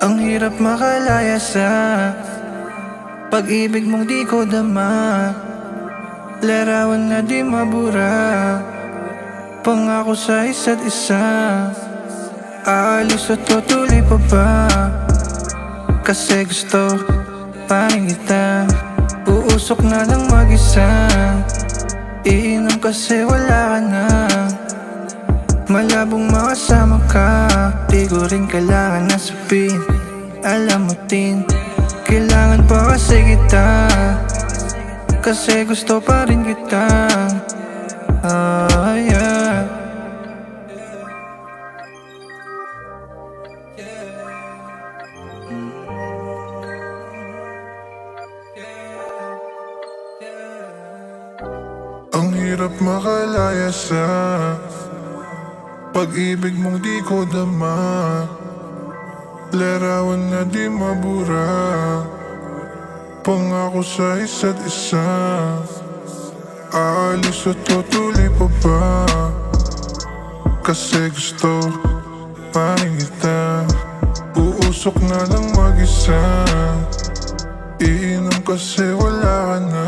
Ang hirap makalaya sa pag-ibig mong di ko dama. Larawan na di mabura, pangako sa isa't isa. Aalis at tutuloy pa ba? Kasi gusto pa rin kita. Uusok na lang mag-isa, iinom kasi wala ka na. Malabong makasama ka, di ko rin kailangan na sabihin. Alam mo din, kailangan pa kasi kita. Kasi gusto pa rin kita. Yeah. Ang hirap makalaya sa pag-ibig mong di ko dama. Larawan na di mabura, pangako sa isa't isa. Aalis at tutuloy pa ba? Kasi gusto pa rin kita. Uusok na lang mag-isa, iinom kasi wala ka na.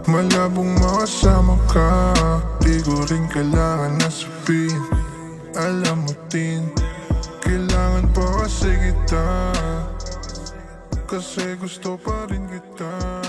Malabong makasama ka, di ko rin kailangan na sabihin. Alam mo din, kailangan pa kasi kita. Kasi gusto pa rin kita.